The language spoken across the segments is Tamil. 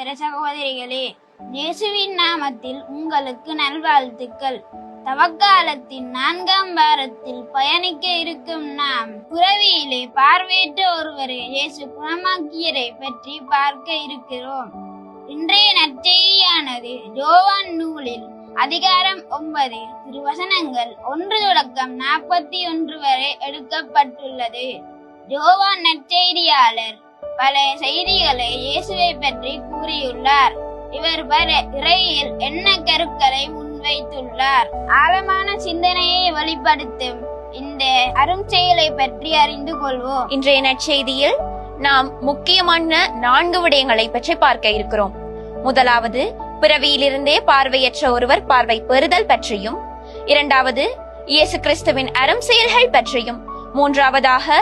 சகோதர சகோதரிகளே, இயேசுவின் நாமத்தில் உங்களுக்கு நல்வாழ்த்துக்கள். தவக்காலத்தின் 4ஆம் வாரத்தில் பயணிக்க இருக்கும் நாம் புறவியிலே பார்வையற்ற ஒருவரை இயேசு குணமாக்கியதை பற்றி பார்க்க இருக்கிறோம். இன்றைய நற்செய்தியானது யோவான் நூலில் அதிகாரம் 9 திருவசனங்கள் 1 தொடக்கம் 41 வரை எடுக்கப்பட்டுள்ளது. யோவான் நற்செய்தியாளர் பல செய்திகளை இயேசுவை பற்றி கூறியுள்ளார். இவர் இறையில் என்ன கருக்களை முன்வைத்துள்ளார். ஆழமான சிந்தனையை வெளிப்படுத்தும் இந்த அரும் செயலை பற்றி அறிந்து கொள்வோம். இன்றைய நற்செய்தியில் நாம் முக்கியமான 4 விடயங்களை பற்றி பார்க்க இருக்கிறோம். முதலாவது, பிறவியிலிருந்தே பார்வையற்ற ஒருவர் பார்வை பெறுதல் பற்றியும், இரண்டாவது, இயேசு கிறிஸ்துவின் அரும் செயல்கள் பற்றியும், மூன்றாவதாக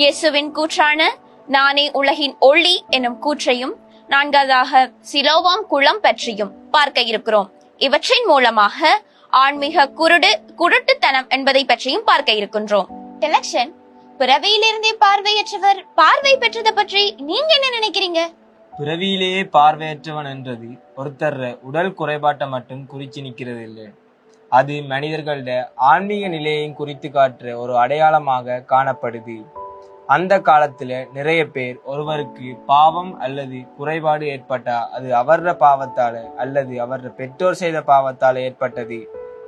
இயேசுவின் கூற்றான நானே உலகின் ஒளி எனும் கூற்றையும், நான்காவதாக சிலோவாம் குளம் பற்றியும் பார்க்க இருக்கிறோம். இவற்றின் மூலமாக ஆன்மீக குருட்டுத்தனம் என்பதை பற்றியும் பார்க்க இருக்கின்றோம். டெலக்ஷன், பிறவியிலிருந்தே பார்வையற்றவர் பார்வை பெற்றதை பற்றி நீங்க என்ன நினைக்கிறீங்க? பிறவியிலேயே பார்வையற்றவன் என்றது ஒருத்தர் உடல் குறைபாட்டை மட்டும் குறிச்சு நிக்கிறது இல்லை. அது மனிதர்களோட ஆன்மீக நிலையையும் குறித்து காட்டுற ஒரு அடையாளமாக காணப்படுது. அந்த காலத்துல நிறைய பேர் ஒருவருக்கு பாவம் அல்லது குறைபாடு ஏற்பட்டா அது அவர பாவத்தால அல்லது அவர பெற்றோர் செய்த பாவத்தால ஏற்பட்டது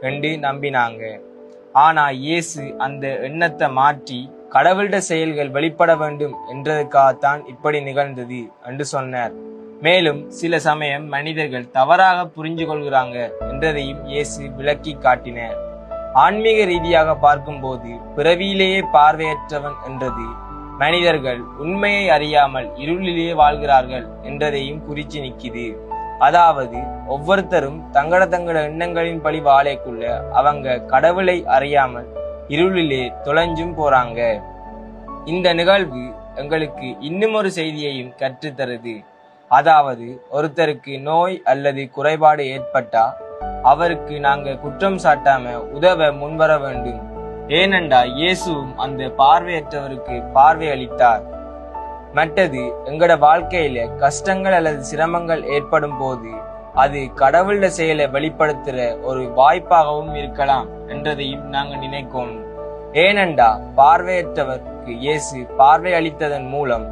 என்று நம்பினாங்க. ஆனா இயேசு அந்த எண்ணத்தை மாற்றி கடவுளோட செயல்கள் வெளிப்பட வேண்டும் என்றதுக்காகத்தான் இப்படி நிகழ்ந்தது என்று சொன்னார். மேலும் சில சமயம் மனிதர்கள் தவறாக புரிஞ்சு கொள்கிறாங்க என்றதையும் இயேசு விளக்கி காட்டினார். ஆன்மீக ரீதியாக பார்க்கும்போது பிறவியிலேயே பார்வையற்றவன் என்றது மனிதர்கள் உண்மையை அறியாமல் இருளிலேயே வாழ்கிறார்கள் என்றதையும் குறிச்சு நிக்குது. அதாவது ஒவ்வொருத்தரும் தங்கட எண்ணங்களின் படி வாழைக்குள்ள அவங்க கடவுளை அறியாமல் இருளிலே தொலைஞ்சும் போறாங்க. இந்த நிகழ்வு எங்களுக்கு இன்னும் ஒரு செய்தியையும் கற்றுத்தருது. அதாவது ஒருத்தருக்கு நோய் அல்லது குறைபாடு ஏற்பட்டா அவருக்கு நாங்க குற்றம் சாட்டாம உதவ முன்வர வேண்டும். ஏனென்றா இயேசுவும் அந்த பார்வையற்றவருக்கு பார்வை அளித்தார். மற்றது, எங்கட வாழ்க்கையில கஷ்டங்கள் அல்லது சிரமங்கள் ஏற்படும் போது அது கடவுள செயலை வெளிப்படுத்துற ஒரு வாய்ப்பாகவும் இருக்கலாம் என்றதையும் நாங்க நினைக்கணும். ஏனென்றா பார்வையற்றவருக்கு இயேசு பார்வை அளித்ததன் மூலம்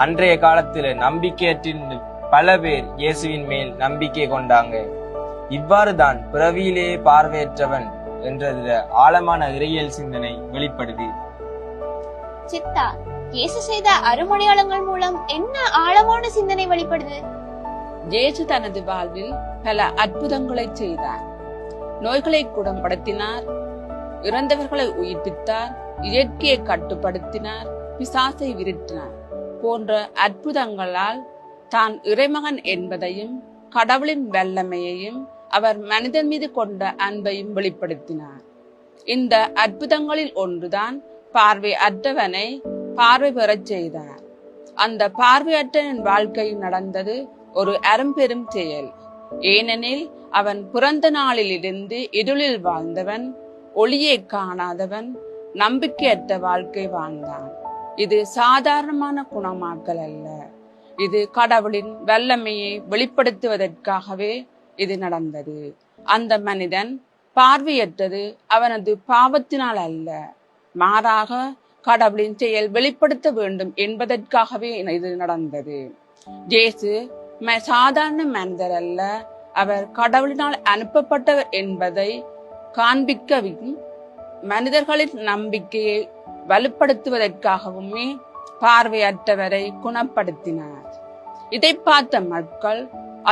அன்றைய காலத்துல நம்பிக்கையற்றிருந்த பல பேர் இயேசுவின் மேல் நம்பிக்கை கொண்டாங்க. இவ்வாறுதான் பிறவியிலேயே பார்வையற்றவன் என்றதுல ஆழமான இறையியல் சிந்தனை வெளிப்படுது. சித்தா, இயேசு செய்த அருமடையாளங்கள் மூலம் என்ன ஆழமான சிந்தனை வெளிப்படுது? இயேசு தனது வாழ்வில் பல அற்புதங்களை செய்தார். நோய்களை குணப்படுத்தினார், இறந்தவர்களை உயிர்ப்பித்தார், இயற்கையை கட்டுப்படுத்தினார், பிசாசை விரட்டினார் போன்ற அற்புதங்களால் தான் இறைமகன் என்பதையும் கடவுளின் வல்லமையையும் அவர் மனிதன் மீது கொண்ட அன்பையும் வெளிப்படுத்தினார். இந்த அற்புதங்களில் ஒன்றுதான் பார்வை அற்றவனை பார்வை பெறச் செய்தார். அந்த பார்வையற்றவன் வாழ்க்கையில் நடந்தது ஒரு அரும்பெரும் செயல். ஏனெனில் அவன் பிறந்த நாளிலிருந்து இருளில் வாழ்ந்தவன், ஒளியை காணாதவன், நம்பிக்கையற்ற வாழ்க்கை வாழ்ந்தான். இது சாதாரணமான குணமாக்கல் அல்ல. இது கடவுளின் வல்லமையை வெளிப்படுத்துவதற்காகவே இது நடந்தது. அந்த மனிதன் பார்வையற்றது அவனது பாவத்தினால் அல்ல, மாறாக கடவுளின் செயல் வெளிப்படுத்த வேண்டும் என்பதற்காகவே இது நடந்தது. இயேசு சாதாரண மனிதர் அல்ல, அவர் கடவுளினால் அனுப்பப்பட்டவர் என்பதை காண்பிக்கவும் மனிதர்களின் நம்பிக்கையை வலுப்படுத்துவதற்காகவுமே பார்வையற்றவரை குணப்படுத்தினார். இதை பார்த்த மக்கள்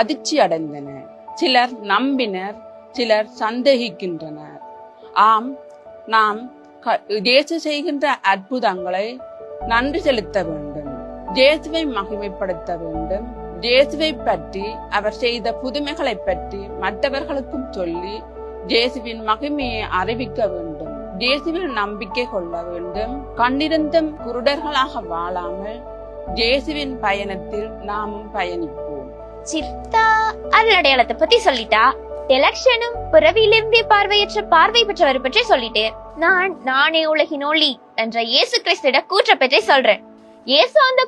அதிர்ச்சி அடைந்தனர். சிலர் நம்பினர், சிலர் சந்தேகிக்கின்றனர். ஆம், நாம் இயேசு செய்கின்ற அற்புதங்களை நன்றி செலுத்த வேண்டும், இயேசுவை மகிமைப்படுத்த வேண்டும். இயேசுவை பற்றி, அவர் செய்த புதுமைகளை பற்றி மற்றவர்களுக்கும் சொல்லி இயேசுவின் மகிமையை அறிவிக்க வேண்டும். இயேசுவில் நம்பிக்கை கொள்ள வேண்டும். கண்ணிருந்தும் குருடர்களாக வாழாமல் இயேசுவின் பயணத்தில் நாமும் பயணிப்போம். சித்தா அருளடையாளத்தை பத்தி சொல்லிட்டா, டெலக்ஷனும் பிறவியிலிருந்தே பார்வையற்ற பார்வை பெற்றவர் பற்றி சொல்லிட்டு, நானே உலகின் ஒளி என்ற இயேசு கிறிஸ்துவிட கூற்ற பற்றி சொல்றேன். இயேசு அந்த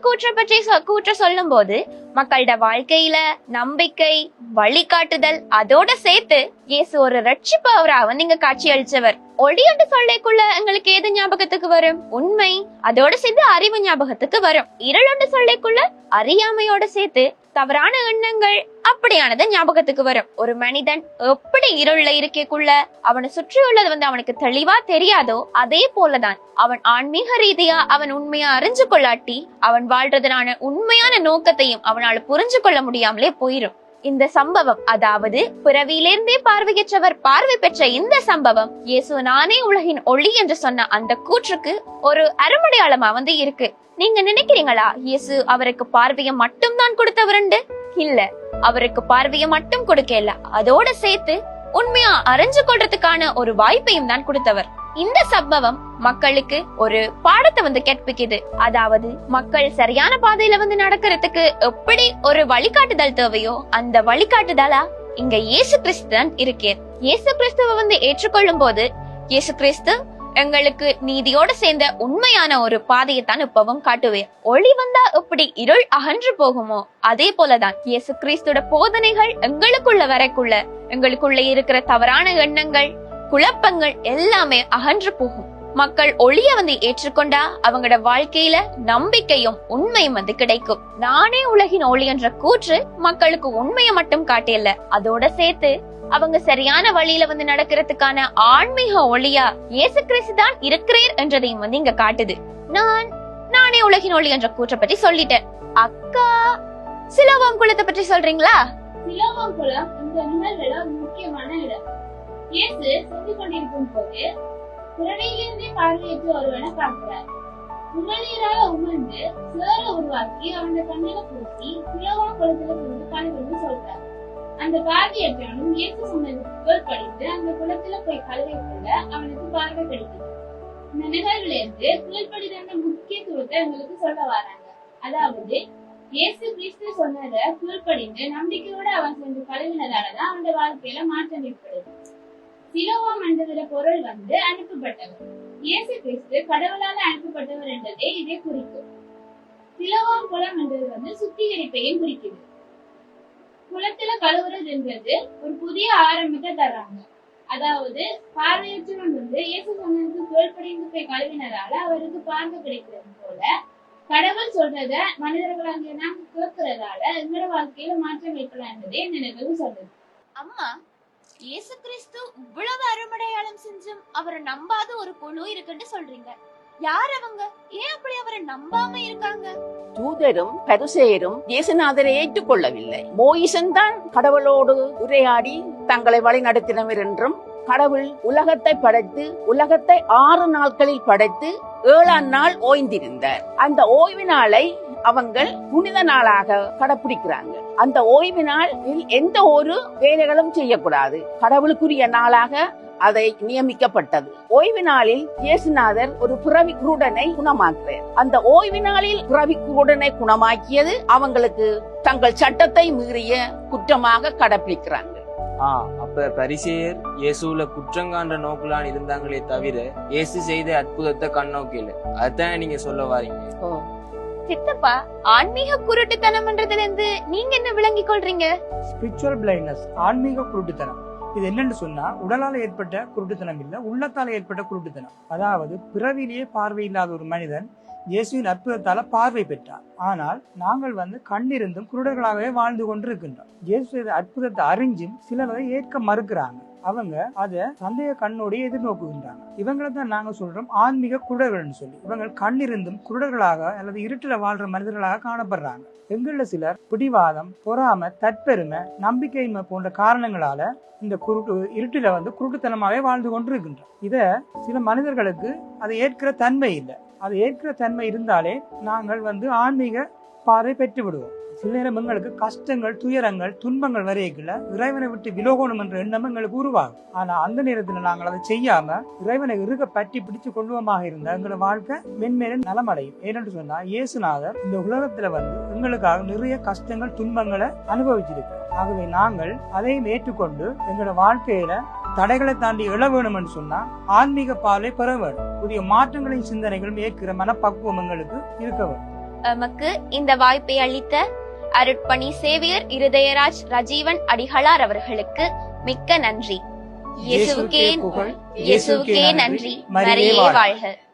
கூற்ற சொல்லும் போது மக்களோட வாழ்க்கையில நம்பிக்கை, வழிகாட்டுதல் அதோட சேர்த்து இயேசு ஒரு ரட்சிப்பவரா வந்து இங்க காட்சி அளிச்சவர். ஒளி என்று சொல்லிக்குள்ள எங்களுக்கு எது ஞாபகத்துக்கு வரும்? உண்மை. அதோட சேர்த்து அறிவு ஞாபகத்துக்கு வரும். இருள் என்று சொல்லிக்குள்ள அறியாமையோட சேர்த்து தவறான எண்ணங்கள் அப்படியானது ஞாபகத்துக்கு வரும். ஒரு மனிதன் எப்படி இருள்ல இருக்கக்குள்ள அவனை சுற்றியுள்ளது வந்து அவனுக்கு தெளிவா தெரியாதோ அதே போலதான் அவன் ஆன்மீக ரீதியா அவன் உண்மையா அறிஞ்சு கொள்ளாட்டி அவன் வாழ்றதுனான உண்மையான நோக்கத்தையும் அவனால புரிஞ்சு கொள்ள முடியாமலே போயிரும். இந்த சம்பவம், அதாவது பிறவியிலிருந்தே பார்வையற்றவர் பார்வை பெற்ற இந்த சம்பவம் இயேசு நானே உலகின் ஒளி என்று சொன்ன அந்த கூற்றுக்கு ஒரு அருமடையாளமா வந்து இருக்கு. நீங்க நினைக்கிறீங்களா இயேசு அவருக்கு பார்வையை மட்டும் தான் கொடுத்தவருண்டு? இல்ல, அவருக்கு பார்வையை மட்டும் கொடுக்கல, அதோட சேர்த்து உண்மையா அறிஞ்சு கொள்றதுக்கான ஒரு வாய்ப்பையும் தான் கொடுத்தவர். இந்த சம்பவம் மக்களுக்கு ஒரு பாடத்தை வந்து கற்பிக்குது. அதாவது மக்கள் சரியான பாதையில வந்து நடக்கிறதுக்கு எப்படி ஒரு வழிகாட்டுதல் தேவையோ அந்த வழிகாட்டுதலா இங்க இயேசு கிறிஸ்து தான் இருக்கேன். இயேசு கிறிஸ்துவ வந்து ஏற்றுக்கொள்ளும் போது இயேசு கிறிஸ்து எங்களுக்கு நீதியோட சேர்ந்த உண்மையான ஒரு பாதையை தான் இப்பவும் காட்டுவேன். ஒளி வந்தா எப்படி இருள் அகன்று போகுமோ அதே போலதான் இயேசு கிறிஸ்துவோட போதனைகள் எங்களுக்குள்ள வரக்குள்ள எங்களுக்குள்ள இருக்கிற தவறான எண்ணங்கள், குழப்பங்கள் எல்லாமே அகன்று போகும். மக்கள் ஒளிய வந்து ஏற்றுக்கொண்டா அவங்களோட வாழ்க்கையில நம்பிக்கையும் உண்மையும் வந்து கிடைக்கும். நானே உலகின் ஒளி என்ற கூற்று மக்களுக்கு உண்மையை மட்டும் காட்டியல்ல, அதோட சேர்த்து அவங்க சரியான வழியில வந்து நடக்கிறதுக்கான ஆன்மீக ஒளியா இயேசு கிறிஸ்து தான் இருக்கிறேன் என்றதையும் வந்து இங்க காட்டுது. நானே உலகின் ஒளி என்ற கூற்றை பற்றி சொல்லிட்டேன். அக்கா, சிலோவாம் குளத்தை பற்றி சொல்றீங்களா? சிலோவாம் குளம் இந்த நிகழ்வுல ஒரு முக்கியமான இடம். இயேசு சென்று கொண்டிருக்கும் போது பிறவியிலிருந்தே பார்வையற்ற ஒருவனை பார்க்கிறார். உமிழ்நீரால உமிழ்ந்து சேர உருவாக்கி அவனோட கண்ணில பூசி சிலோவாம் குளத்துல இருந்து கழுவுன்னு சொல்றார். அந்த பார்வையற்றவனும் இயேசு சொன்னதுக்கு படித்து அந்த குளத்துல போய் கழுவை கொள்ள அவனுக்கு பார்வை கிடைக்குது. இந்த நிகழ்வுல இருந்து கீழ்ப்படிதந்த முக்கியத்துவத்தை எங்களுக்கு சொல்ல வராங்க. அதாவது இயேசு கிறிஸ்து சொன்னதை கீழ்ப்படிந்து நம்பிக்கையோட அவன் சென்று கழுவினதாலதான் அவனோட வாழ்க்கையில மாற்றம் ஏற்படுது. சிலோவாம் என்றதுல பொருள் வந்து அனுப்பப்பட்டவர். இயேசு கிறிஸ்து கடவுளால அனுப்பப்பட்டவர் என்றதே இதை குறிக்கும். சிலோவாம் குளம் என்றது வந்து சுத்திகரிப்பையும் குறிக்குது. குளத்துல கழுவுறது என்றது ஒரு புதிய ஆரம்பத்தை தர்றாங்க. அதாவது பார்வையற்றவன் வந்து இயேசு சொன்னதுக்கு கீழ்ப்படிந்து போய் கழுவினதால அவருக்கு பார்வை கிடைக்கிறது போல கடவுள் சொல்றத மனிதர்களாகிய நாம் கேட்கிறதால எங்களோட வாழ்க்கையில மாற்றம் ஏற்படலாம் என்பதே இந்த நிகழ்வு சொல்றது. அம்மா, இயேசு கிறிஸ்து இவ்வளவு அருமடையாளம் செஞ்சும் அவரை நம்பாத ஒரு குழு இருக்குன்னு சொல்றீங்க. யார் அவங்க? ஏன் அப்படி அவரை நம்பாம இருக்காங்க? தூதரும் பரிசேயரும் இயேசுநாதரை ஏற்றுக்கொள்ளவில்லை. மோயிசன் தான் கடவுளோடு உரையாடி தங்களை வழி நடத்தினவர் என்றும், கடவுள் உலகத்தை படைத்து உலகத்தை 6 நாட்களில் படைத்து 7ஆம் நாள் ஓய்ந்திருந்தார். அந்த ஓய்வு நாளை அவங்கள் புனித நாளாக கடைபிடிக்கிறாங்க. அந்த ஓய்வு நாளில் எந்த ஒரு வேலைகளும் செய்யக்கூடாது. கடவுளுக்குரிய நாளாக அதை நியமிக்கப்பட்டது. ஓய்வு நாளில் இயேசுநாதர் ஒரு பிறவி குருடனை குணமாக்குறார். அந்த ஓய்வு நாளில் பிறவி குருடனை குணமாக்கியது அவங்களுக்கு தங்கள் சட்டத்தை மீறிய குற்றமாக கடைபிடிக்கிறாங்க. அப்ப பரிசேயர் இயேசுல குற்றங்காண்ட நோக்குலான் இருந்தாங்களே தவிர இயேசு செய்த அற்புதத்தை கண்ணோக்கல. அதான் நீங்க சொல்ல வாரீங்க. சித்தப்பா, ஆன்மீக குருட்டுத்தனம்ன்றதுல இருந்து நீங்க என்ன விளங்கி கொள்றீங்க? ஸ்பிரிச்சுவல் பிளைண்ட்னஸ், ஆன்மீக குருட்டுத்தனம். இது என்னன்னு சொன்னா உடலால ஏற்பட்ட குருட்டுத்தனம் இல்ல, உள்ளத்தால ஏற்பட்ட குருட்டுத்தனம். அதாவது பிறவிலேயே பார்வை இல்லாத ஒரு மனிதன் இயேசுவின் அற்புதத்தால பார்வை பெற்றார். ஆனால் நாங்கள் கண்ணிருந்தும் குருடர்களாகவே வாழ்ந்து கொண்டிருக்கின்றோம். இயேசு அற்புதத்தை அறிஞ்சும் சிலர் அதை ஏற்க மறுக்கிறாங்க. அவங்க அதை சந்தேக கண்ணோட எதிர்நோக்குகின்றாங்க. இவங்களை தான் நாங்க சொல்றோம் ஆன்மீக குருடர்கள்னு சொல்லி. இவங்க கண்ணிருந்தும் குருடர்களாக அல்லது இருட்டுல வாழ்ற மனிதர்களாக காணப்படுறாங்க. எங்கள சிலர் பிடிவாதம், பொறாமை, தற்பெருமை, நம்பிக்கையின்மை போன்ற காரணங்களால இந்த இருட்டில குருட்டுத்தனமாவே வாழ்ந்து கொண்டு இருக்கின்றோம். இத சில மனிதர்களுக்கு அதை ஏற்கிற தன்மை இல்லை. அதை ஏற்கிற தன்மை இருந்தாலே நாங்கள் ஆன்மீக பார்வை பெற்று விடுவோம். சில நேரம் எங்களுக்கு கஷ்டங்கள், துயரங்கள், துன்பங்கள் வரையக்குள்ள இறைவனை விட்டு விலகணும் என்ற எண்ணம் எங்களுக்கு உருவாகும். ஆனா அந்த நேரத்துல நாங்கள் அதை செய்யாம இறைவனை இறுக பற்றி பிடிச்சு கொள்வோமாக இருந்தா எங்களோட வாழ்க்கை மென்மேலும் நலமடையும். ஏனென்று சொன்னா இயேசுநாதர் இந்த உலகத்துல எங்களுக்காக நிறைய கஷ்டங்கள், துன்பங்களை அனுபவிச்சிருக்கு. ஆகவே நாங்கள் அதையும் ஏற்றுக்கொண்டு எங்களோட வாழ்க்கையில தடைகளை தாண்டி எழ வேணும் என்று சொன்னா ஆன்மீக பார்வை பெற வேண்டும். புதிய மாற்றங்களின் சிந்தனைகளும் ஏற்கிற மனப்பக்குவம் எங்களுக்கு இருக்க வேண்டும். எமக்கு இந்த வாய்ப்பை அளித்த அருட்பணி சேவியர் இருதயராஜ் ரஜீவன் அடிகளார் அவர்களுக்கு மிக்க நன்றி. இயேசுவுக்கே புகழ், இயேசுவுக்கே நன்றி. மரியே வாழ்க.